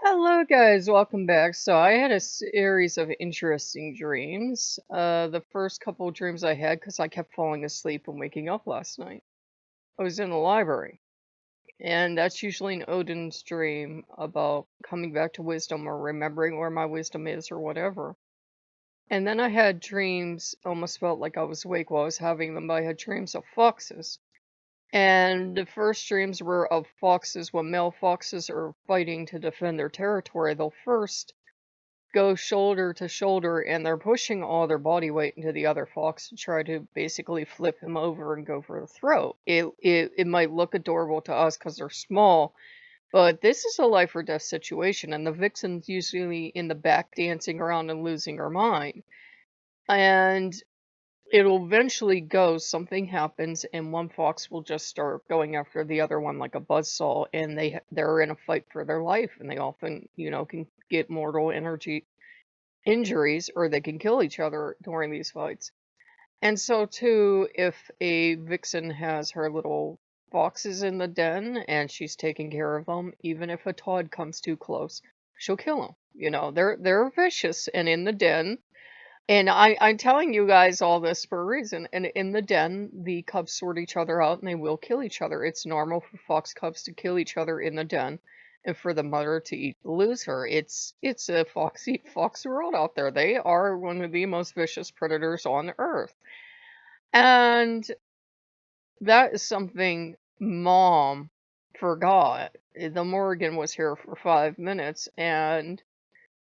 Hello, guys. Welcome back. So, I had a series of interesting dreams. The first couple of dreams I had, because I kept falling asleep and waking up last night, I was in the library. And that's usually an Odin's dream about coming back to wisdom or remembering where my wisdom is or whatever. And then I had dreams, almost felt like I was awake while I was having them, but I had dreams of foxes. And the first dreams were of foxes. When male foxes are fighting to defend their territory, they'll first go shoulder to shoulder and they're pushing all their body weight into the other fox to try to basically flip him over and go for the throat. It might look adorable to us because they're small, but this is a life or death situation, and the vixen's usually in the back dancing around and losing her mind. And it'll eventually go, something happens, and one fox will just start going after the other one like a buzzsaw, and they're in a fight for their life, and they often, can get mortal energy injuries, or they can kill each other during these fights. And so too, if a vixen has her little foxes in the den and she's taking care of them, even if a Todd comes too close, she'll kill him. They're vicious, and in the den, and I'm telling you guys all this for a reason. And in the den, the cubs sort each other out and they will kill each other. It's normal for fox cubs to kill each other in the den and for the mother to eat the loser. It's a fox world out there. They are one of the most vicious predators on earth. And that is something Mom forgot. The Morgan was here for 5 minutes and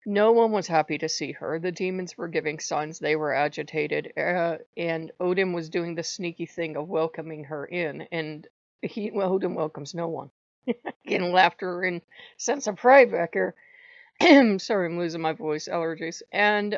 no one was happy to see her. The demons were giving signs they were agitated, and Odin was doing the sneaky thing of welcoming her in, and Odin welcomes no one. Getting laughter and sense of pride back here. Sorry, I'm losing my voice, allergies. And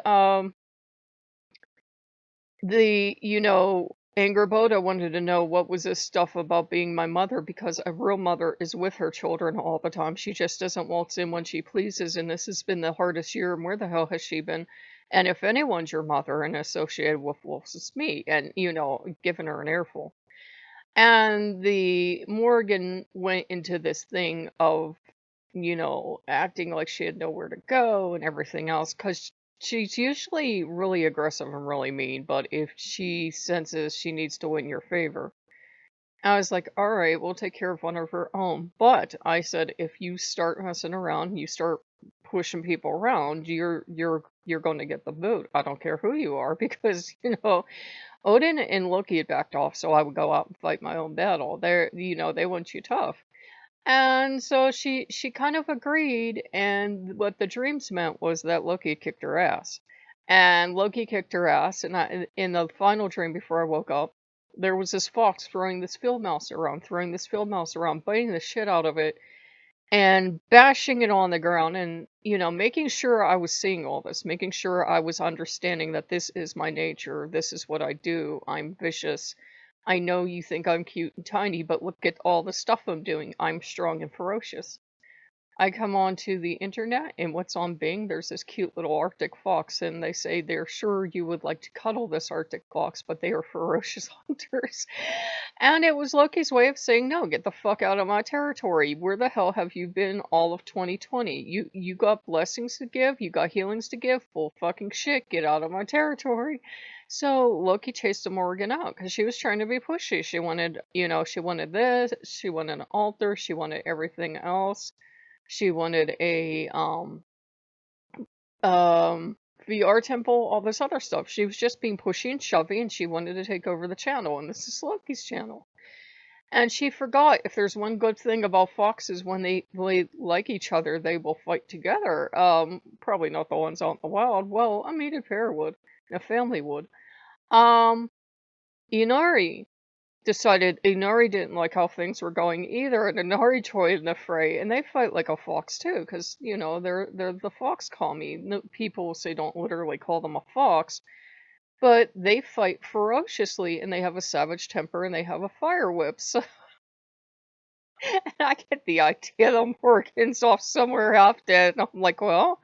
Angerboda wanted to know what was this stuff about being my mother, because a real mother is with her children all the time. She just doesn't waltz in when she pleases, and this has been the hardest year, and where the hell has she been? And if anyone's your mother and associated with wolves, it's me. And, giving her an earful. And the Morgan went into this thing of, acting like she had nowhere to go and everything else, because she's usually really aggressive and really mean, but if she senses she needs to win your favor, I was like, all right, we'll take care of one of her own. But I said, if you start messing around, you start pushing people around, you're going to get the boot. I don't care who you are, because Odin and Loki had backed off, so I would go out and fight my own battle. They want you tough. And so she kind of agreed, and what the dreams meant was that Loki kicked her ass. And Loki kicked her ass, and in the final dream before I woke up, there was this fox throwing this field mouse around, biting the shit out of it, and bashing it on the ground, and, making sure I was seeing all this, making sure I was understanding that this is my nature, this is what I do, I'm vicious. I know you think I'm cute and tiny, but look at all the stuff I'm doing. I'm strong and ferocious. I come onto the internet, and what's on Bing? There's this cute little Arctic fox, and they say they're sure you would like to cuddle this Arctic fox, but they are ferocious hunters. And it was Loki's way of saying, no, get the fuck out of my territory. Where the hell have you been all of 2020? You got blessings to give, you got healings to give, full fucking shit, get out of my territory. So Loki chased the Morgan out because she was trying to be pushy. She wanted this, she wanted an altar, she wanted everything else. She wanted a um VR temple, all this other stuff. She was just being pushy and shovey, and she wanted to take over the channel, and this is Loki's channel. And she forgot, if there's one good thing about foxes, when they like each other, they will fight together. Probably not the ones out in the wild. Well, a mated pair would, a family would. Um, Inari decided Inari didn't like how things were going either, and Inari joined the fray, and they fight like a fox too, because they're the fox commie. No, people say don't literally call them a fox, but they fight ferociously, and they have a savage temper, and they have a fire whip. So and I get the idea the Morgan's off somewhere half dead, and I'm like, well.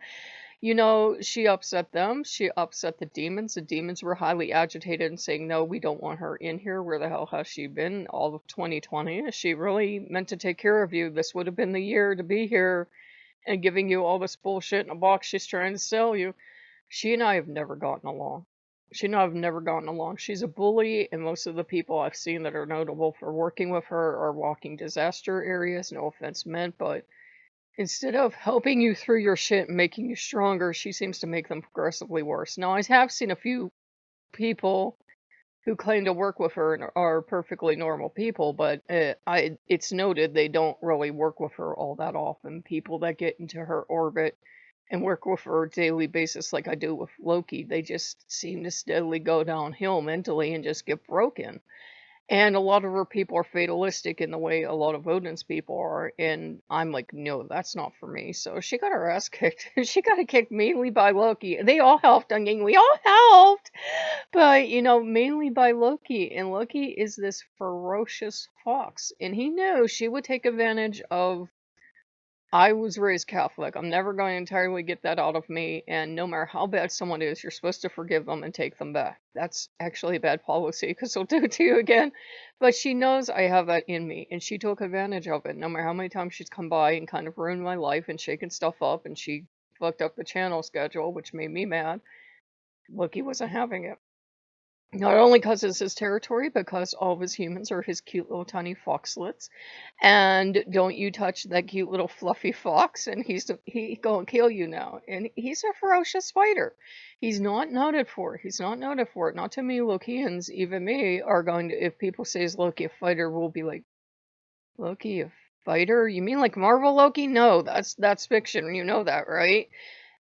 She upset them. She upset the demons. The demons were highly agitated and saying, no, we don't want her in here. Where the hell has she been all of 2020? Is she really meant to take care of you? This would have been the year to be here. and giving you all this bullshit in a box she's trying to sell you. She and I have never gotten along. She and I have never gotten along. She's a bully, and most of the people I've seen that are notable for working with her are walking disaster areas. No offense meant, but instead of helping you through your shit and making you stronger, she seems to make them progressively worse. Now, I have seen a few people who claim to work with her and are perfectly normal people, but it's noted they don't really work with her all that often. People that get into her orbit and work with her on a daily basis, like I do with Loki, they just seem to steadily go downhill mentally and just get broken. And a lot of her people are fatalistic in the way a lot of Odin's people are, and I'm like, no, that's not for me. So she got her ass kicked. She got kicked mainly by Loki. They all helped. I mean, we all helped, but mainly by Loki. And Loki is this ferocious fox, and he knows she would take advantage of. I was raised Catholic. I'm never going to entirely get that out of me. And no matter how bad someone is, you're supposed to forgive them and take them back. That's actually a bad policy because they'll do it to you again. But she knows I have that in me, and she took advantage of it. No matter how many times she's come by and kind of ruined my life and shaken stuff up, and she fucked up the channel schedule, which made me mad. Loki wasn't having it. Not only because it's his territory, because all of his humans are his cute little tiny foxlets. And don't you touch that cute little fluffy fox, and he gonna kill you now. And he's a ferocious fighter. He's not noted for it. He's not noted for it. Not too many Lokeans, even me, are going to, if people say is Loki a fighter, we'll be like, Loki a fighter? You mean like Marvel Loki? No, that's fiction. You know that, right?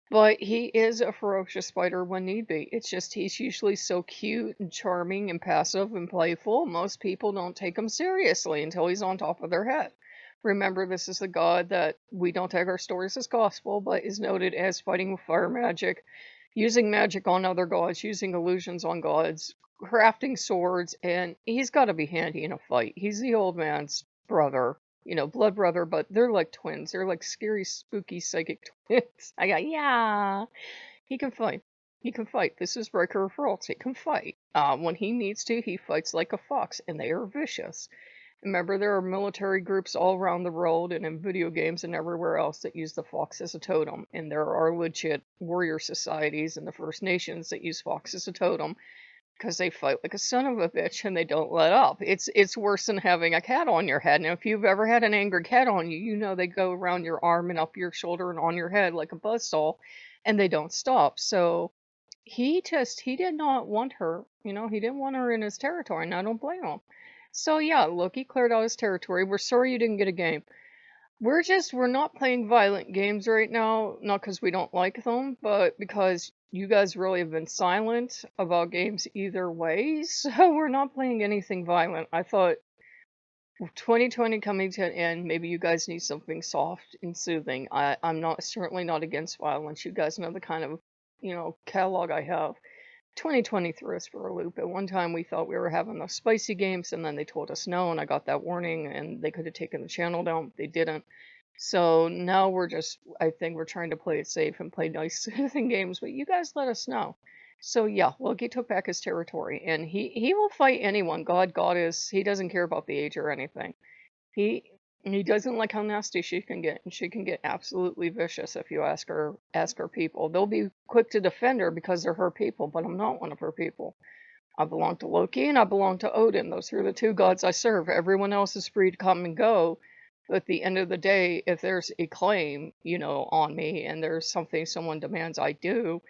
But he is a ferocious fighter when need be. It's just he's usually so cute and charming and passive and playful. Most people don't take him seriously until he's on top of their head. Remember, this is a god that we don't take our stories as gospel, but is noted as fighting with fire magic, using magic on other gods, using illusions on gods, crafting swords, and he's got to be handy in a fight. He's the old man's brother, blood brother, but they're like twins. They're like scary, spooky, psychic twins. I got, yeah, he can fight. He can fight. This is Breaker of Worlds. He can fight. When he needs to, he fights like a fox, and they are vicious. Remember, there are military groups all around the world and in video games and everywhere else that use the fox as a totem. And there are legit warrior societies in the First Nations that use fox as a totem because they fight like a son of a bitch and they don't let up. It's worse than having a cat on your head. Now, if you've ever had an angry cat on you, you know they go around your arm and up your shoulder and on your head like a buzzsaw, and they don't stop. So he did not want her. He didn't want her in his territory, and I don't blame him. So yeah, Loki cleared out his territory. We're sorry you didn't get a game. We're not playing violent games right now, not because we don't like them, but because you guys really have been silent about games either way. So we're not playing anything violent. I thought 2020 coming to an end, maybe you guys need something soft and soothing. I'm not certainly not against violence. You guys know the kind of catalog I have. 2020 threw us for a loop. At one time, we thought we were having those spicy games, and then they told us no, and I got that warning, and they could have taken the channel down, but they didn't. So now I think we're trying to play it safe and play nice, soothing games, but you guys let us know. So yeah, Loki took back his territory, and he will fight anyone, god, goddess. He doesn't care about the age or anything. He doesn't like how nasty she can get, and she can get absolutely vicious if you ask her people. They'll be quick to defend her because they're her people, but I'm not one of her people. I belong to Loki and I belong to Odin. Those are the two gods I serve. Everyone else is free to come and go. But at the end of the day, if there's a claim, on me and there's something someone demands I do,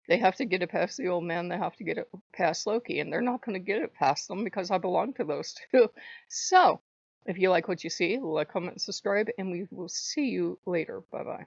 they have to get it past the old man. They have to get it past Loki, and they're not going to get it past them because I belong to those two. So, if you like what you see, like, comment, subscribe, and we will see you later. Bye bye.